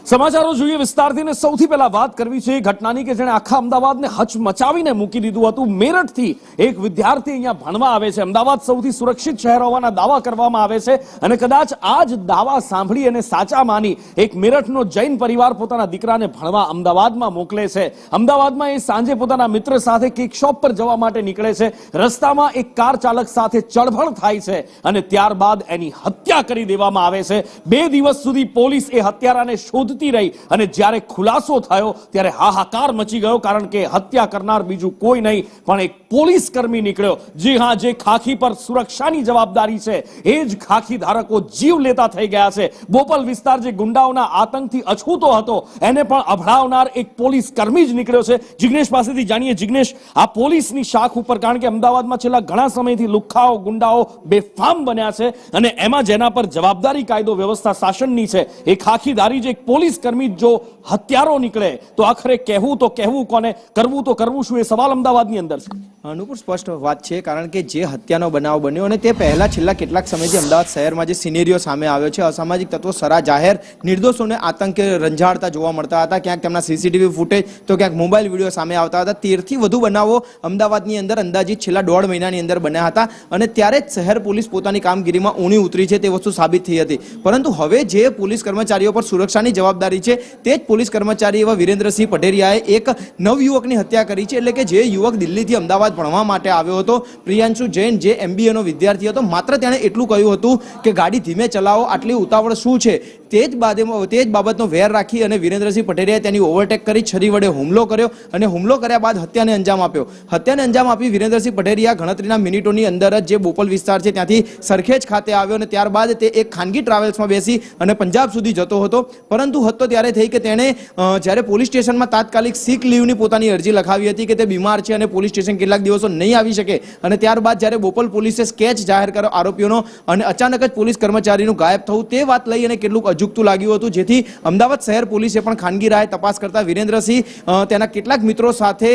સમાચારો જોઈએ વિસ્તારથી ને સૌથી પહેલા વાત કરવી છે ઘટનાની કે જેણે આખા અમદાવાદને હચમચાવીને મૂકી દીધું હતું। મેરઠથી એક વિદ્યાર્થી અહીંયા ભણવા આવે છે। અમદાવાદ સૌથી સુરક્ષિત શહેર હોવાના દાવા કરવામાં આવે છે અને કદાચ આ જ દાવા સાંભળી અને સાચા માની એક મેરઠનો જૈન પરિવાર પોતાના દીકરાને ભણવા અમદાવાદમાં મોકલે છે। અમદાવાદમાં એ સાંજે પોતાના મિત્ર સાથે કેક શોપ પર જવા માટે નીકળે છે। રસ્તામાં એક કાર ચાલક સાથે ચળભળ થાય છે અને ત્યારબાદ એની હત્યા કરી દેવામાં આવે છે। 2 દિવસ સુધી પોલીસ એ હત્યારાને શોધ રહી અને જ્યારે ખુલાસો થયો ત્યારે હાહાકાર મચી ગયો, કારણ કે હત્યા કરનાર બીજું કોઈ નહીં પણ એક પોલીસ કર્મી નીકળ્યો। જી હા, જે ખાખી પર સુરક્ષાની જવાબદારી છે એ જ ખાખી ધારકો જીવ લેતા થઈ ગયા છે। બોપલ વિસ્તાર જે ગુંડાઓના આતંકથી અછૂતો હતો એને પણ અભડાવનાર એક પોલીસ કર્મી જ નીકળ્યો છે। જિગ્નેશ પાસેથી જાણીએ, જિગ્નેશ, આ પોલીસની શાખ ઉપર, કારણ કે અમદાવાદમાં છેલ્લા ઘણા સમયથી લુખ્ખાઓ ગુંડાઓ બેફામ બન્યા છે અને એમાં જેના પર જવાબદારી કાયદો વ્યવસ્થા શાસનની છે એ ખાખીધારી જે પોલીસ કર્મી જો હત્યારો નીકળે તો આખરે કહેવું તો કહેવું કોને, કરવું તો કરવું શું, એ સવાલ અમદાવાદની અંદર છે। અનુપુર સ્પષ્ટ વાત છે, કારણ કે જે હત્યાનો બનાવ બન્યો અને તે પહેલા છેલ્લા કેટલાક સમયથી અમદાવાદ શહેરમાં જે સિનેરિયો સામે આવ્યો છે, અસામાજિક તત્વો સરા જાહેર નિર્દોષોને આતંકે રંજાડતા જોવા મળતા હતા। ક્યાંક તેમના સીસીટીવી ફૂટેજ તો ક્યાંક મોબાઈલ વિડીયો સામે આવતા હતા। 13 થી વધુ બનાવો અમદાવાદની અંદર અંદાજિત છેલ્લા 1.5 મહિનાની અંદર બન્યા હતા અને ત્યારે જ શહેર પોલીસ પોતાની કામગીરીમાં ઊણી ઉતરી છે તે વસ્તુ સાબિત થઈ હતી। પરંતુ હવે જે પોલીસ કર્મચારીઓ પર સુરક્ષાની જવાબદારી છે તે જ પોલીસ કર્મચારી એવા વિરેન્દ્રસિંહ પટેરિયાએ એક નવયુવકની હત્યા કરી છે। એટલે કે જે યુવક દિલ્હીથી અમદાવાદ ભણવા માટે આવ્યો હતો, પ્રિયાંશુ જૈન, જે MBA નો વિદ્યાર્થી હતો, માત્ર તેણે એટલું કહ્યું હતું કે ગાડી ધીમે ચલાવો, આટલી ઉતાવળ શું છે। તે જ બાબતનો વેર રાખી અને વિરેન્દ્રસિંહ પટેરિયાએ તેની ઓવરટેક કરી, છરી વડે હુમલો કર્યો અને હુમલો કર્યા બાદ હત્યાને અંજામ આપ્યો। હત્યાને અંજામ આપી વિરેન્દ્રસિંહ પટેરિયા ગણતરીના મિનિટોની અંદર જ જે બોપલ વિસ્તાર છે ત્યાંથી સરખેજ ખાતે આવ્યો અને ત્યારબાદ તે એક ખાનગી ટ્રાવેલ્સમાં બેસી અને પંજાબ સુધી જતો હતો। પરંતુ હતો ત્યારે થઈ કે તેણે જ્યારે પોલીસ સ્ટેશનમાં તાત્કાલિક સિક લીવની પોતાની અરજી લખાવી હતી કે તે બીમાર છે અને પોલીસ સ્ટેશન કેટલાક દિવસો નહીં આવી શકે અને ત્યારબાદ જ્યારે બોપલ પોલીસે સ્કેચ જાહેર કર્યો આરોપીઓનો અને અચાનક જ પોલીસ કર્મચારીનું ગાયબ થવું, તે વાત લઈ અને કેટલુંક અજુગતું લાગ્યું હતું, જેથી અમદાવાદ શહેર પોલીસે પણ ખાનગી રાહે તપાસ કરતા વિરેન્દ્રસિંહ તેના કેટલાક મિત્રો સાથે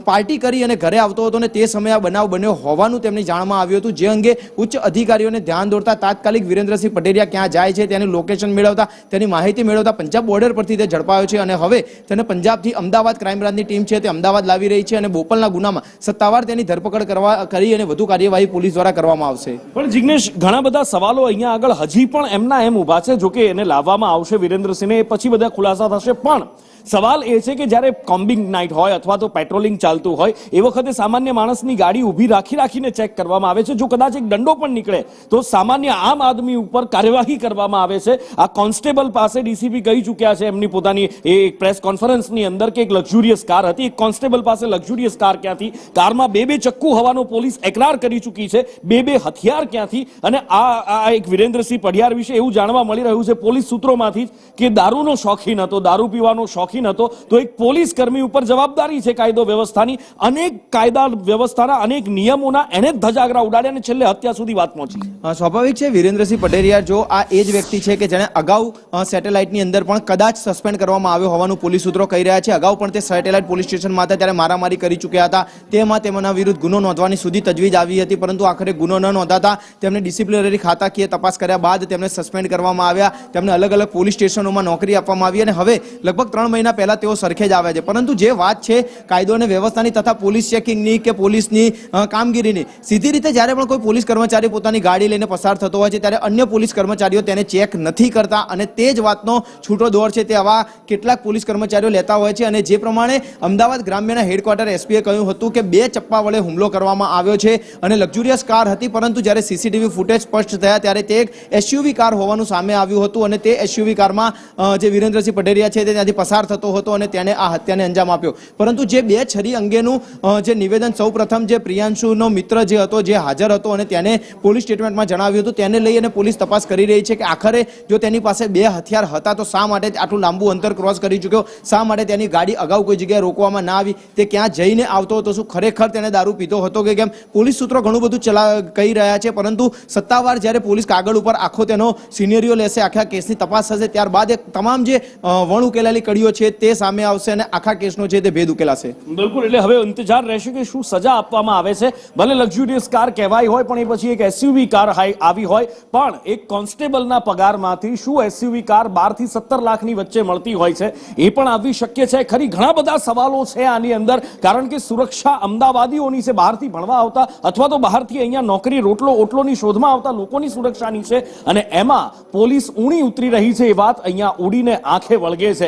પાર્ટી કરી અને ઘરે આવતો હતો અને તે સમયે આ બનાવ બન્યો હોવાનું તેમને જાણમાં આવ્યું હતું। જે અંગે ઉચ્ચ અધિકારીઓને ધ્યાન દોરતા તાત્કાલિક વિરેન્દ્રસિંહ પટેરિયા ક્યાં જાય છે તેની લોકેશન મેળવતા, તેની માહિતી મેળવતા પંજાબ બોર્ડર પરથી તે ઝડપાયો છે અને હવે તેને પંજાબથી અમદાવાદ ક્રાઇમ બ્રાન્ચની ટીમ છે તે અમદાવાદ લાવી રહી છે અને બોપલના ગુનામાં સત્તાવાર તેની ધરપકડ કરી અને વધુ કાર્યવાહી પોલીસ દ્વારા કરવામાં આવશે। પણ જિગ્નેશ, ઘણા બધા સવાલો અહીંયા આગળ હજી પણ એમના એમ ઊભા છે। જોકે એને લાવવામાં આવશે વિરેન્દ્રસિંહને, પછી બધા ખુલાસા થશે, પણ સવાલ એ છે કે જ્યારે કોમ્બિંગ નાઇટ હોય અથવા તો પેટ્રોલિંગ ચાલતું હોય એ વખતે સામાન્ય માણસની ગાડી ઊભી રાખીને ચેક કરવામાં આવે છે। જો કદાચ એક દંડો પણ નીકળે તો સામાન્ય આમ આદમી ઉપર કાર્યવાહી કરવામાં આવે છે। આ કોન્સ્ટેબલ પાસે ડીસીપી કહી ચૂક્યા છે એમની પોતાની એક પ્રેસ કોન્ફરન્સની અંદર કે એક લક્ઝુરિયસ કાર હતી। એક કોન્સ્ટેબલ પાસે લક્ઝુરિયસ કાર ક્યાંથી, કારમાં 2 ચક્કુ હોવાનો પોલીસ એકરાર કરી ચૂકી છે, 2 હથિયાર ક્યાંથી, અને આ એક વિરેન્દ્રસિંહ પઢિયાર વિશે એવું જાણવા મળી રહ્યું છે પોલીસ સૂત્રોમાંથી કે દારૂનો શોખીન હતો, દારૂ પીવાનો શોખીન હતો। તો એક પોલીસ કર્મી ઉપર જવાબદારી છે કાયદો વ્યવસ્થાની, અનેક કાયદા વ્યવસ્થાના અનેક નિયમોના એને ધજાગરા ઉડાડ્યા અને છેલ્લે હત્યા સુધી વાત પહોંચી। સ્વાભાવિક છે, વિરેન્દ્રસિંહ પટેરિયા જો આ એ જ વ્યક્તિ છે કે જેણે અગાઉ સેટેલાઇટની અંદર પણ કદાચ સસ્પેન્ડ કરવામાં આવ્યો હોવાનું પોલીસ સૂત્રો કહી રહ્યા છે। અગાઉ પણ તે સેટેલાઇટ પોલીસ સ્ટેશનમાં હતા ત્યારે મારામારી કરી ચૂક્યા હતા, તેમાં તેમના વિરુદ્ધ ગુનો નોંધવાની સુધી તજવીજ આવી હતી, પરંતુ આખરે ગુનો ન નોંધાતા તેમને ડિસિપ્લિનરી ખાતાકીય તપાસ કર્યા બાદ તેમને સસ્પેન્ડ કરવામાં આવ્યા। તેમને અલગ અલગ પોલીસ સ્ટેશનોમાં નોકરી આપવામાં આવી અને હવે લગભગ 3 મહિના પહેલા તેઓ સરખેજ આવ્યા છે। પરંતુ જે વાત છે કાયદો અને વ્યવસ્થાની તથા પોલીસ ચેકિંગની કે પોલીસની કામગીરીની, સીધી રીતે જ્યારે પણ કોઈ પોલીસ કર્મચારી પોતાની ગાડી લઈને પસાર થતો હોય છે ત્યારે અન્ય પોલીસ કર્મચારીઓ તેને ચેક નથી કરતા અને તે જ વાતનો છૂટો દોર છે તે આવા કેટલાક પોલીસ કર્મચારીઓ લેતા હોય છે। અને જે પ્રમાણે અમદાવાદ ગ્રામ્યના હેડક્વાર્ટર એસપીએ કહ્યું હતું કે 2 ચપ્પા વડે હુમલો કરવામાં આવ્યો છે અને લક્ઝુરિયસ કાર હતી, પરંતુ જ્યારે સીસીટીવી ફૂટેજ સ્પષ્ટ થયા ત્યારે તે એક SUV કાર હોવાનું સામે આવ્યું હતું અને તે SUV કારમાં જે વિરેન્દ્રસિંહ પટેરિયા છે તે ત્યાંથી પસાર થતો હતો અને તેને આ હત્યાને અંજામ આપ્યો। પરંતુ જે 2 છરી અંગેનું જે નિવેદન સૌપ્રથમ જે પ્રિયાંશુનો મિત્ર જે હતો, જે હાજર હતો અને તેને પોલીસ સ્ટેટમેન્ટમાં જણાવ્યું હતું, તેને લઈ અને પોલીસ તપાસ કરી રહી છે કે આખરે જો તેની પાસે 2 હથિયાર હતા તો શા માટે આટલું લાંબુ અંતર ક્રોસ કરી ચૂક્યો, શા માટે તેની ગાડી અગાઉ કોઈ જગ્યાએ રોકવામાં ના આવી, તે ક્યાં જઈને આવતો હતો, શું ખરેખર તેને દારૂ પીતો હતો કે કેમ, પોલીસ સૂત્રો ઘણું બધું કહી રહ્યા છે। પરંતુ સત્તાવાર જ્યારે પોલીસ કાગળ ઉપર આખો તેનો સિનેરિયો લેશે, આખા કેસની તપાસ થશે, ત્યારબાદ તમામ જે વણ ઉકેલાયેલી કડીઓ છે તે સામે આવશે અને આખા કેસનો છે તે ભેદ ઉકેલાશે। બિલકુલ, એટલે હવે ઇંતજાર રહેશે કે શું સજા આપવામાં આવે છે। ભલે લક્ઝુરિયસ કાર કહેવાય હોય પણ એ પછી એક SUV કાર આવી હોય, પણ એક કોન્સ્ટેબલના પગારમાંથી શું SUV કાર 12 થી 17 લાખની વચ્ચે મળતી હોય છે એ પણ આવવી શક્ય છે ખરી. ઘણા બધા સવાલો છે આની અંદર, કારણ કે સુરક્ષા અમદાવાદીઓની છે, બહારથી ભણવા આવતા અથવા તો બહારથી અહીંયા નોકરી ઓટલોની શોધમાં આવતા લોકોની સુરક્ષાની છે, અને એમાં પોલીસ ઊણી ઉતરી રહી છે એ વાત અહીંયા ઉડીને આંખે વળગે છે.